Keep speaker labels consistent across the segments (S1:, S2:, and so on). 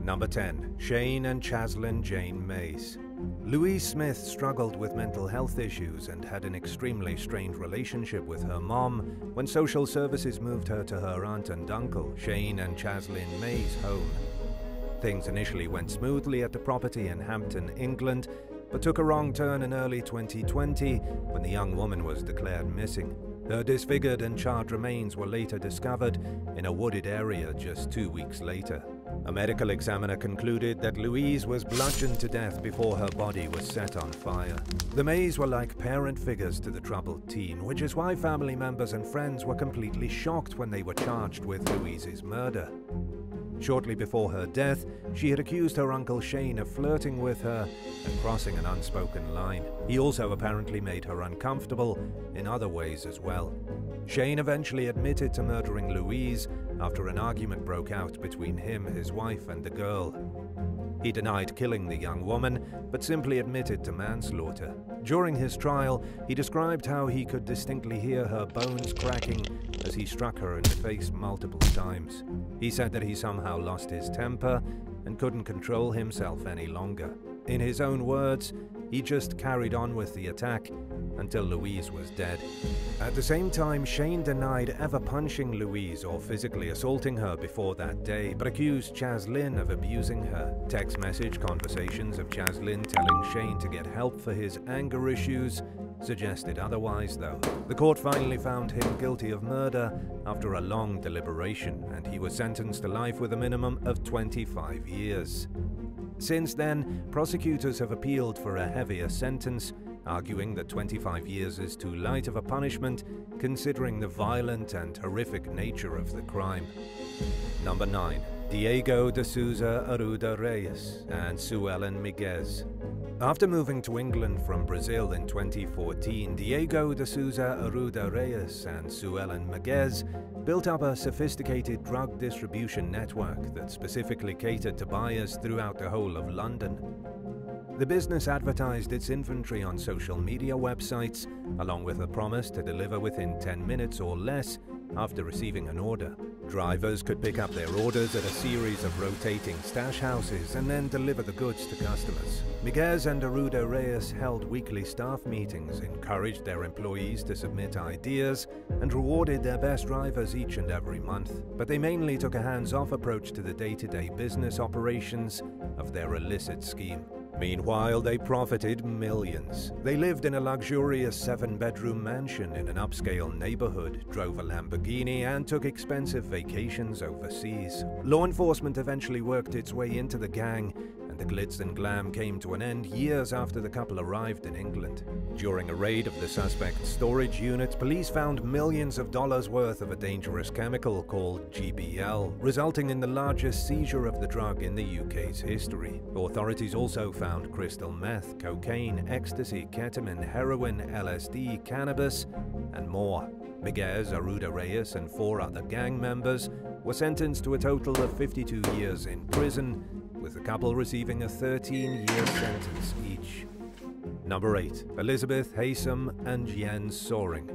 S1: Number 10. Shane and Chaslyn Jane Mace. Louise Smith struggled with mental health issues and had an extremely strained relationship with her mom when social services moved her to her aunt and uncle, Shane and Chaslyn Mace, home. Things initially went smoothly at the property in Hampton, England, but took a wrong turn in early 2020 when the young woman was declared missing. Her disfigured and charred remains were later discovered in a wooded area just 2 weeks later. A medical examiner concluded that Louise was bludgeoned to death before her body was set on fire. The Mays were like parent figures to the troubled teen, which is why family members and friends were completely shocked when they were charged with Louise's murder. Shortly before her death, she had accused her uncle Shane of flirting with her and crossing an unspoken line. He also apparently made her uncomfortable in other ways as well. Shane eventually admitted to murdering Louise after an argument broke out between him, his wife, and the girl. He denied killing the young woman, but simply admitted to manslaughter. During his trial, he described how he could distinctly hear her bones cracking as he struck her in the face multiple times. He said that he somehow lost his temper and couldn't control himself any longer. In his own words, he just carried on with the attack until Louise was dead. At the same time, Shane denied ever punching Louise or physically assaulting her before that day, but accused Chaslyn of abusing her. Text message conversations of Chaslyn telling Shane to get help for his anger issues suggested otherwise, though. The court finally found him guilty of murder after a long deliberation, and he was sentenced to life with a minimum of 25 years. Since then, prosecutors have appealed for a heavier sentence, arguing that 25 years is too light of a punishment, considering the violent and horrific nature of the crime. Number 9. Diego de Souza Arruda Reyes and Sue Ellen Miguez. After moving to England from Brazil in 2014, Diego de Souza Arruda Reyes and Sue Ellen Miguez built up a sophisticated drug distribution network that specifically catered to buyers throughout the whole of London. The business advertised its inventory on social media websites, along with a promise to deliver within 10 minutes or less after receiving an order. Drivers could pick up their orders at a series of rotating stash houses and then deliver the goods to customers. Miguez and Arruda Reyes held weekly staff meetings, encouraged their employees to submit ideas, and rewarded their best drivers each and every month. But they mainly took a hands-off approach to the day-to-day business operations of their illicit scheme. Meanwhile, they profited millions. They lived in a luxurious 7-bedroom mansion in an upscale neighborhood, drove a Lamborghini, and took expensive vacations overseas. Law enforcement eventually worked its way into the gang, and the glitz and glam came to an end years after the couple arrived in England. During a raid of the suspect's storage unit, police found millions of dollars worth of a dangerous chemical called GBL, resulting in the largest seizure of the drug in the UK's history. Authorities also found crystal meth, cocaine, ecstasy, ketamine, heroin, LSD, cannabis, and more. Miguez, Arruda Reyes, and 4 other gang members were sentenced to a total of 52 years in prison, with the couple receiving a 13-year sentence each. Number 8. Elizabeth Haysom and Jens Soaring.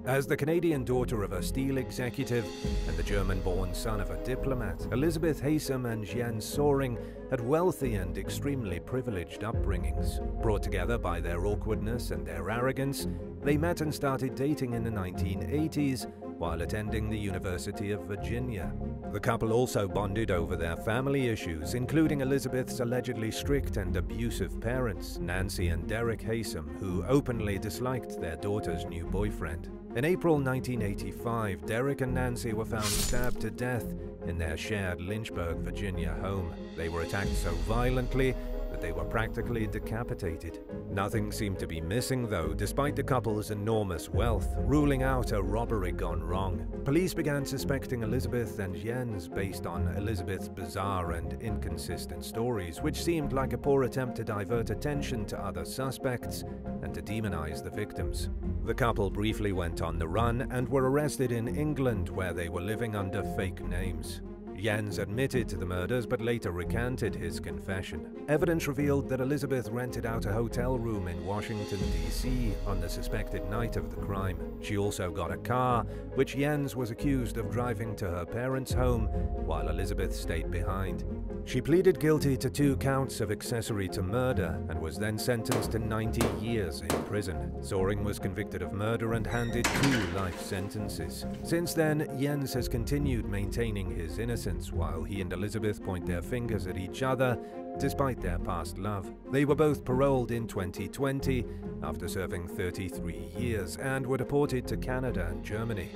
S1: As the Canadian daughter of a steel executive and the German-born son of a diplomat, Elizabeth Haysom and Jens Soaring had wealthy and extremely privileged upbringings. Brought together by their awkwardness and their arrogance, they met and started dating in the 1980s while attending the University of Virginia. The couple also bonded over their family issues, including Elizabeth's allegedly strict and abusive parents, Nancy and Derek Haysom, who openly disliked their daughter's new boyfriend. In April 1985, Derek and Nancy were found stabbed to death in their shared Lynchburg, Virginia home. They were attacked so violently that they were practically decapitated. Nothing seemed to be missing, though, despite the couple's enormous wealth, ruling out a robbery gone wrong. Police began suspecting Elizabeth and Jens based on Elizabeth's bizarre and inconsistent stories, which seemed like a poor attempt to divert attention to other suspects and to demonize the victims. The couple briefly went on the run and were arrested in England, where they were living under fake names. Jens admitted to the murders but later recanted his confession. Evidence revealed that Elizabeth rented out a hotel room in Washington, D.C. on the suspected night of the crime. She also got a car, which Jens was accused of driving to her parents' home while Elizabeth stayed behind. She pleaded guilty to 2 counts of accessory to murder and was then sentenced to 90 years in prison. Soaring was convicted of murder and handed 2 life sentences. Since then, Jens has continued maintaining his innocence while he and Elizabeth point their fingers at each other despite their past love. They were both paroled in 2020 after serving 33 years and were deported to Canada and Germany.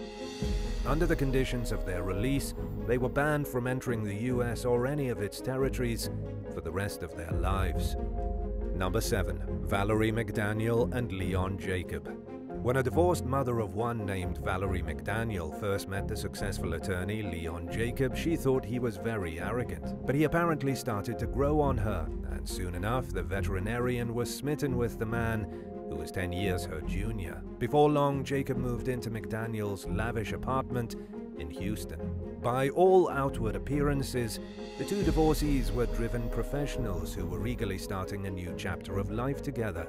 S1: Under the conditions of their release, they were banned from entering the US or any of its territories for the rest of their lives. Number 7. Valerie McDaniel and Leon Jacob. When a divorced mother of one named Valerie McDaniel first met the successful attorney Leon Jacob, she thought he was very arrogant. But he apparently started to grow on her, and soon enough the veterinarian was smitten with the man who was 10 years her junior. Before long, Jacob moved into McDaniel's lavish apartment in Houston. By all outward appearances, the 2 divorcees were driven professionals who were eagerly starting a new chapter of life together.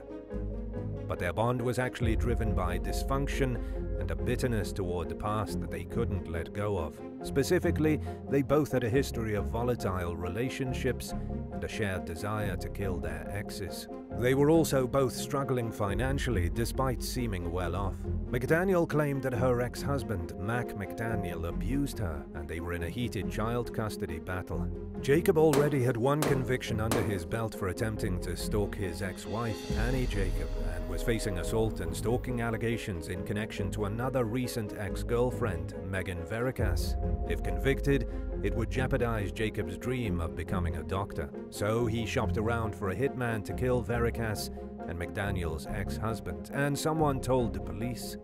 S1: But their bond was actually driven by dysfunction and a bitterness toward the past that they couldn't let go of. Specifically, they both had a history of volatile relationships and a shared desire to kill their exes. They were also both struggling financially despite seeming well off. McDaniel claimed that her ex-husband, Mac McDaniel, abused her and they were in a heated child custody battle. Jacob already had 1 conviction under his belt for attempting to stalk his ex-wife, Annie Jacob, and was facing assault and stalking allegations in connection to another recent ex-girlfriend, Megan Veracas. If convicted, it would jeopardize Jacob's dream of becoming a doctor. So he shopped around for a hitman to kill Veracas and McDaniel's ex-husband, and someone told the police.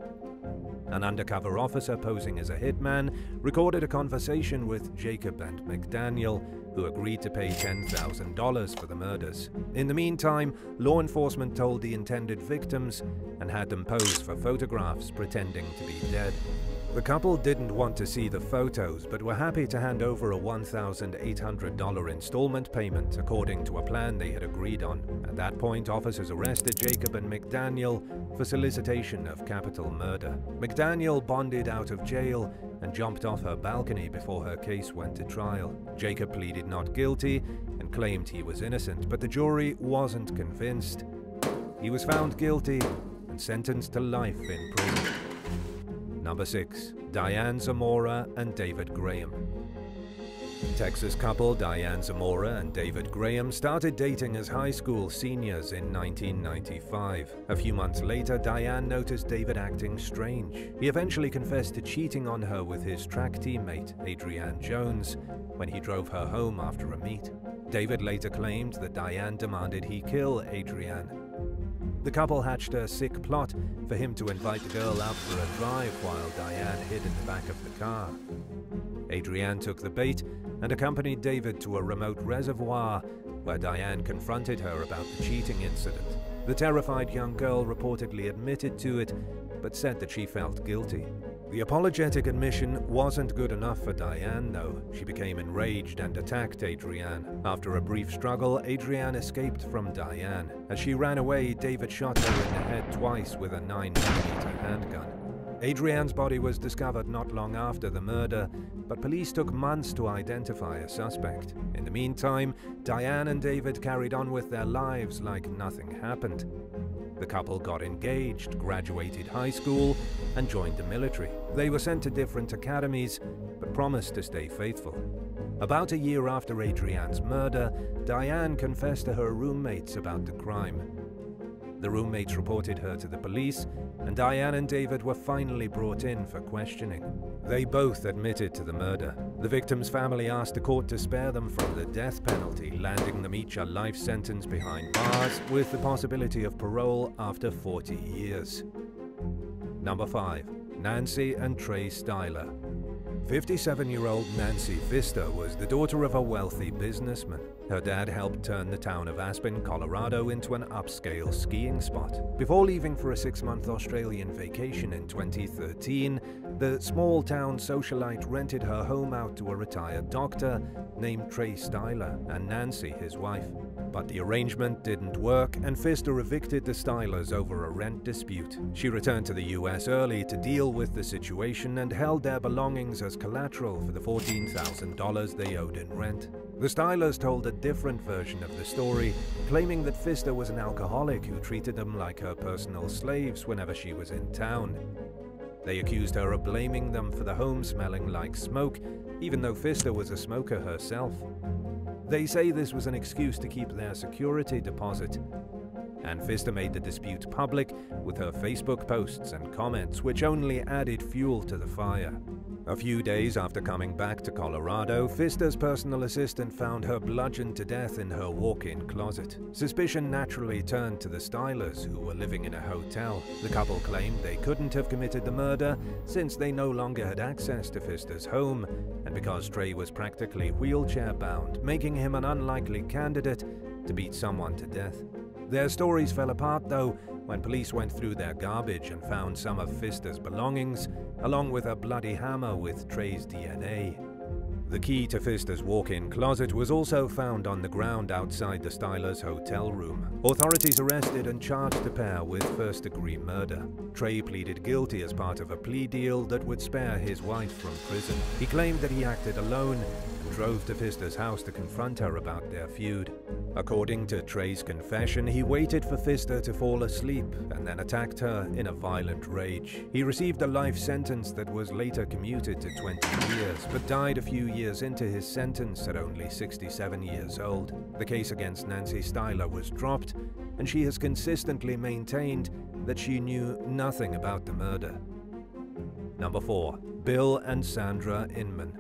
S1: An undercover officer posing as a hitman recorded a conversation with Jacob and McDaniel, who agreed to pay $10,000 for the murders. In the meantime, law enforcement told the intended victims and had them pose for photographs pretending to be dead. The couple didn't want to see the photos, but were happy to hand over a $1,800 installment payment according to a plan they had agreed on. At that point, officers arrested Jacob and McDaniel for solicitation of capital murder. McDaniel bonded out of jail and jumped off her balcony before her case went to trial. Jacob pleaded not guilty and claimed he was innocent, but the jury wasn't convinced. He was found guilty and sentenced to life in prison. Number 6. Diane Zamora and David Graham. Texas couple Diane Zamora and David Graham started dating as high school seniors in 1995. A few months later, Diane noticed David acting strange. He eventually confessed to cheating on her with his track teammate, Adrienne Jones, when he drove her home after a meet. David later claimed that Diane demanded he kill Adrienne. The couple hatched a sick plot for him to invite the girl out for a drive while Diane hid in the back of the car. Adrienne took the bait and accompanied David to a remote reservoir where Diane confronted her about the cheating incident. The terrified young girl reportedly admitted to it, but said that she felt guilty. The apologetic admission wasn't good enough for Diane, though. She became enraged and attacked Adrienne. After a brief struggle, Adrienne escaped from Diane. As she ran away, David shot her in the head twice with a 9mm handgun. Adrienne's body was discovered not long after the murder, but police took months to identify a suspect. In the meantime, Diane and David carried on with their lives like nothing happened. The couple got engaged, graduated high school, and joined the military. They were sent to different academies, but promised to stay faithful. About a year after Adrienne's murder, Diane confessed to her roommates about the crime. The roommates reported her to the police, and Diane and David were finally brought in for questioning. They both admitted to the murder. The victim's family asked the court to spare them from the death penalty, landing them each a life sentence behind bars with the possibility of parole after 40 years. Number 5. Nancy and Trey Styler. 57-year-old Nancy Pfister was the daughter of a wealthy businessman. Her dad helped turn the town of Aspen, Colorado into an upscale skiing spot. Before leaving for a 6-month Australian vacation in 2013, the small-town socialite rented her home out to a retired doctor named Trey and Nancy, his wife. But the arrangement didn't work, and Pfister evicted the Stylers over a rent dispute. She returned to the US early to deal with the situation and held their belongings as collateral for the $14,000 they owed in rent. The Stylers told a different version of the story, claiming that Pfister was an alcoholic who treated them like her personal slaves whenever she was in town. They accused her of blaming them for the home smelling like smoke, even though Pfister was a smoker herself. They say this was an excuse to keep their security deposit, and Pfister made the dispute public with her Facebook posts and comments, which only added fuel to the fire. A few days after coming back to Colorado, Pfister's personal assistant found her bludgeoned to death in her walk-in closet. Suspicion naturally turned to the Stylers, who were living in a hotel. The couple claimed they couldn't have committed the murder since they no longer had access to Pfister's home, and because Trey was practically wheelchair-bound, making him an unlikely candidate to beat someone to death. Their stories fell apart, though, when police went through their garbage and found some of Pfister's belongings, along with a bloody hammer with Trey's DNA. The key to Pfister's walk-in closet was also found on the ground outside the Stylers' hotel room. Authorities arrested and charged the pair with first-degree murder. Trey pleaded guilty as part of a plea deal that would spare his wife from prison. He claimed that he acted alone and drove to Pfister's house to confront her about their feud. According to Trey's confession, he waited for Pfister to fall asleep and then attacked her in a violent rage. He received a life sentence that was later commuted to 20 years, but died a few years into his sentence at only 67 years old. The case against Nancy Styler was dropped, and she has consistently maintained that she knew nothing about the murder. Number 4. Bill and Sandra Inman.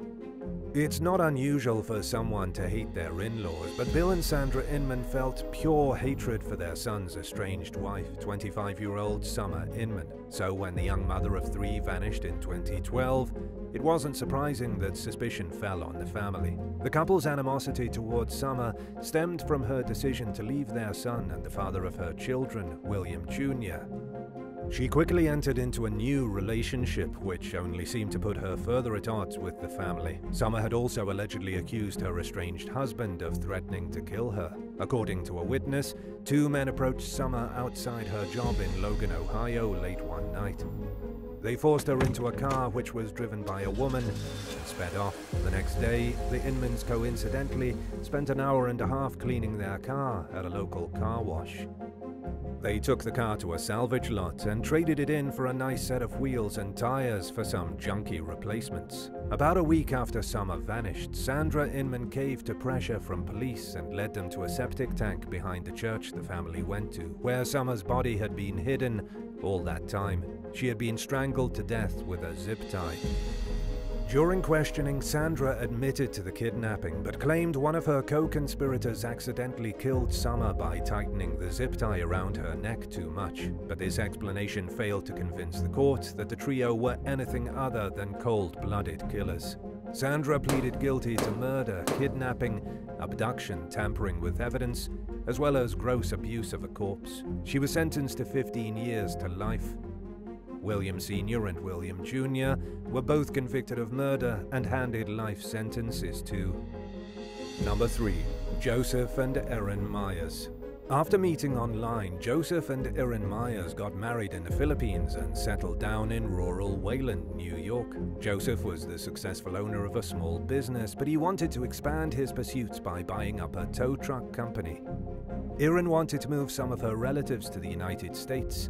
S1: It's not unusual for someone to hate their in-laws, but Bill and Sandra Inman felt pure hatred for their son's estranged wife, 25-year-old Summer Inman. So when the young mother of 3 vanished in 2012, it wasn't surprising that suspicion fell on the family. The couple's animosity towards Summer stemmed from her decision to leave their son and the father of her children, William Jr. She quickly entered into a new relationship, which only seemed to put her further at odds with the family. Summer had also allegedly accused her estranged husband of threatening to kill her. According to a witness, 2 men approached Summer outside her job in Logan, Ohio, late one night. They forced her into a car which was driven by a woman and sped off. The next day, the Inmans coincidentally spent an hour and a half cleaning their car at a local car wash. They took the car to a salvage lot and traded it in for a nice set of wheels and tires for some junky replacements. About a week after Summer vanished, Sandra Inman caved to pressure from police and led them to a septic tank behind the church the family went to, where Summer's body had been hidden all that time. She had been strangled to death with a zip tie. During questioning, Sandra admitted to the kidnapping, but claimed one of her co-conspirators accidentally killed Summer by tightening the zip tie around her neck too much. But this explanation failed to convince the court that the trio were anything other than cold-blooded killers. Sandra pleaded guilty to murder, kidnapping, abduction, tampering with evidence, as well as gross abuse of a corpse. She was sentenced to 15 years to life. William Sr. and William Jr. were both convicted of murder and handed life sentences too. Number 3. Joseph and Erin Myers. After meeting online, Joseph and Erin Myers got married in the Philippines and settled down in rural Wayland, New York. Joseph was the successful owner of a small business, but he wanted to expand his pursuits by buying up a tow truck company. Erin wanted to move some of her relatives to the United States.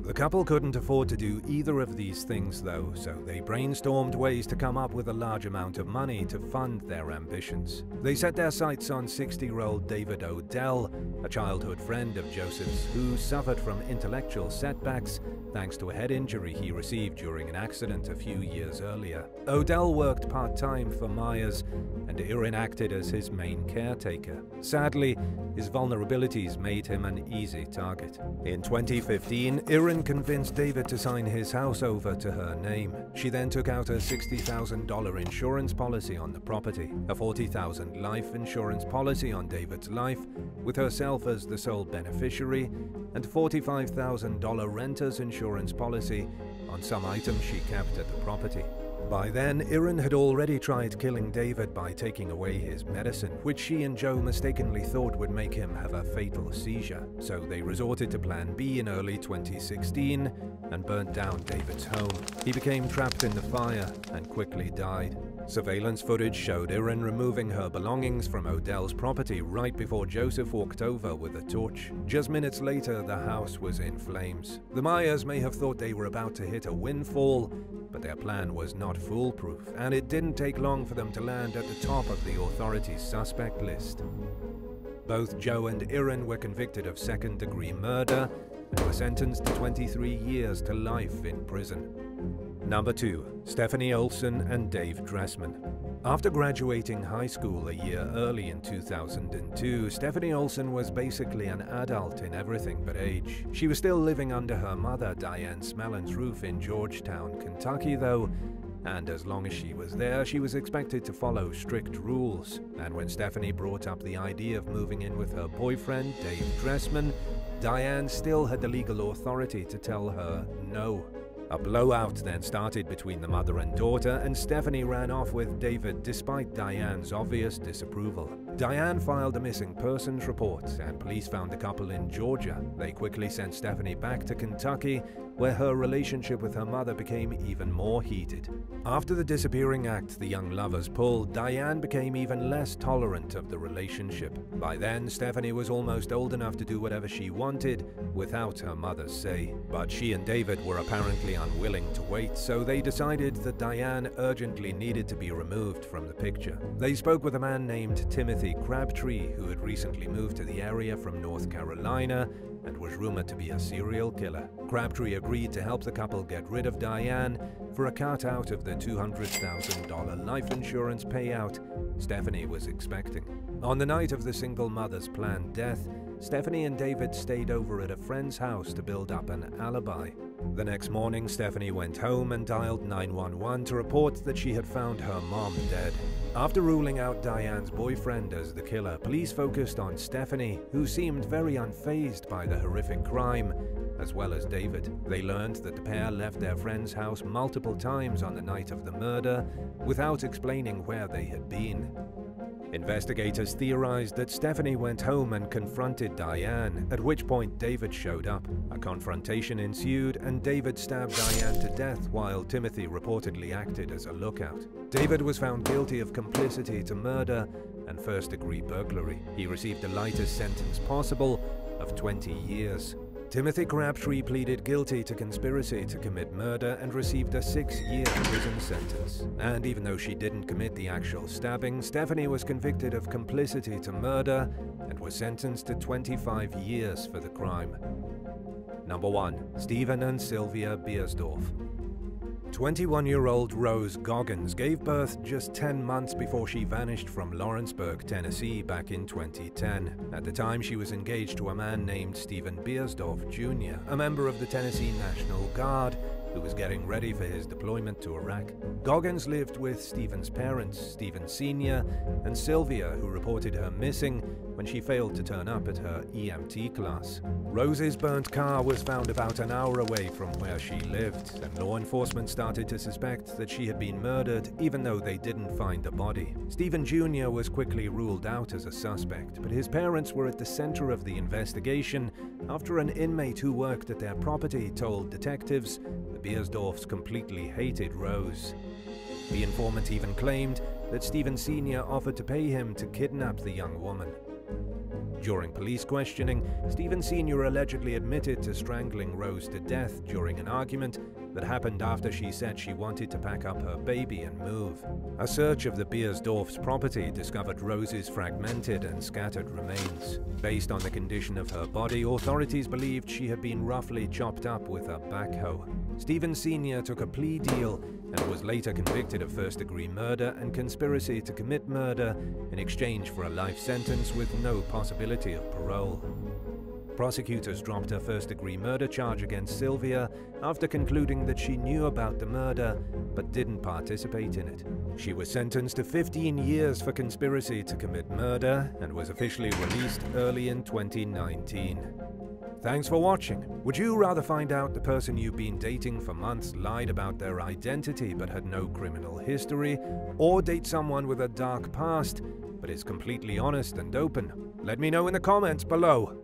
S1: The couple couldn't afford to do either of these things though, so they brainstormed ways to come up with a large amount of money to fund their ambitions. They set their sights on 60-year-old David Odell, a childhood friend of Joseph's who suffered from intellectual setbacks thanks to a head injury he received during an accident a few years earlier. Odell worked part-time for Myers, and Erin acted as his main caretaker. Sadly, his vulnerabilities made him an easy target. In 2015, Erin Erin convinced David to sign his house over to her name. She then took out a $60,000 insurance policy on the property, a $40,000 life insurance policy on David's life, with herself as the sole beneficiary, and $45,000 renter's insurance policy on some items she kept at the property. By then, Erin had already tried killing David by taking away his medicine, which she and Joe mistakenly thought would make him have a fatal seizure. So they resorted to Plan B in early 2016 and burnt down David's home. He became trapped in the fire and quickly died. Surveillance footage showed Erin removing her belongings from Odell's property right before Joseph walked over with a torch. Just minutes later, the house was in flames. The Myers may have thought they were about to hit a windfall, but their plan was not foolproof, and it didn't take long for them to land at the top of the authorities' suspect list. Both Joe and Erin were convicted of second-degree murder and were sentenced to 23 years to life in prison. Number 2. Stephanie Olson and Dave Dressman. After graduating high school a year early in 2002, Stephanie Olson was basically an adult in everything but age. She was still living under her mother, Diane Smellin's roof in Georgetown, Kentucky, though, and as long as she was there, she was expected to follow strict rules. And when Stephanie brought up the idea of moving in with her boyfriend, Dave Dressman, Diane still had the legal authority to tell her no. A blowout then started between the mother and daughter, and Stephanie ran off with David despite Diane's obvious disapproval. Diane filed a missing persons report, and police found the couple in Georgia. They quickly sent Stephanie back to Kentucky, where her relationship with her mother became even more heated. After the disappearing act the young lovers pulled, Diane became even less tolerant of the relationship. By then, Stephanie was almost old enough to do whatever she wanted without her mother's say. But she and David were apparently unwilling to wait, so they decided that Diane urgently needed to be removed from the picture. They spoke with a man named Timothy Crabtree, who had recently moved to the area from North Carolina and was rumored to be a serial killer. Crabtree agreed to help the couple get rid of Diane for a cut out of the $200,000 life insurance payout Stephanie was expecting. On the night of the single mother's planned death, Stephanie and David stayed over at a friend's house to build up an alibi. The next morning, Stephanie went home and dialed 911 to report that she had found her mom dead. After ruling out Diane's boyfriend as the killer, police focused on Stephanie, who seemed very unfazed by the horrific crime, as well as David. They learned that the pair left their friend's house multiple times on the night of the murder without explaining where they had been. Investigators theorized that Stephanie went home and confronted Diane, at which point David showed up. A confrontation ensued, and David stabbed Diane to death while Timothy reportedly acted as a lookout. David was found guilty of complicity to murder and first-degree burglary. He received the lightest sentence possible of 20 years. Timothy Crabtree pleaded guilty to conspiracy to commit murder and received a 6-year prison sentence. And even though she didn't commit the actual stabbing, Stephanie was convicted of complicity to murder and was sentenced to 25 years for the crime. Number 1. Stephen and Sylvia Biersdorf. 21-year-old Rose Goggins gave birth just 10 months before she vanished from Lawrenceburg, Tennessee back in 2010. At the time, she was engaged to a man named Stephen Biersdorf Jr., a member of the Tennessee National Guard who was getting ready for his deployment to Iraq. Goggins lived with Stephen's parents, Stephen Sr. and Sylvia, who reported her missing when she failed to turn up at her EMT class. Rose's burnt car was found about an hour away from where she lived, and law enforcement started to suspect that she had been murdered, even though they didn't find the body. Stephen Jr. was quickly ruled out as a suspect, but his parents were at the center of the investigation after an inmate who worked at their property told detectives the Biersdorfs completely hated Rose. The informant even claimed that Stephen Sr. offered to pay him to kidnap the young woman. During police questioning, Stephen Sr. allegedly admitted to strangling Rose to death during an argument that happened after she said she wanted to pack up her baby and move. A search of the Biersdorf's property discovered Rose's fragmented and scattered remains. Based on the condition of her body, authorities believed she had been roughly chopped up with a backhoe. Stephen Sr. took a plea deal and was later convicted of first-degree murder and conspiracy to commit murder in exchange for a life sentence with no possibility of parole. Prosecutors dropped her first-degree murder charge against Sylvia after concluding that she knew about the murder but didn't participate in it. She was sentenced to 15 years for conspiracy to commit murder and was officially released early in 2019. Thanks for watching. Would you rather find out the person you've been dating for months lied about their identity but had no criminal history, or date someone with a dark past but is completely honest and open? Let me know in the comments below.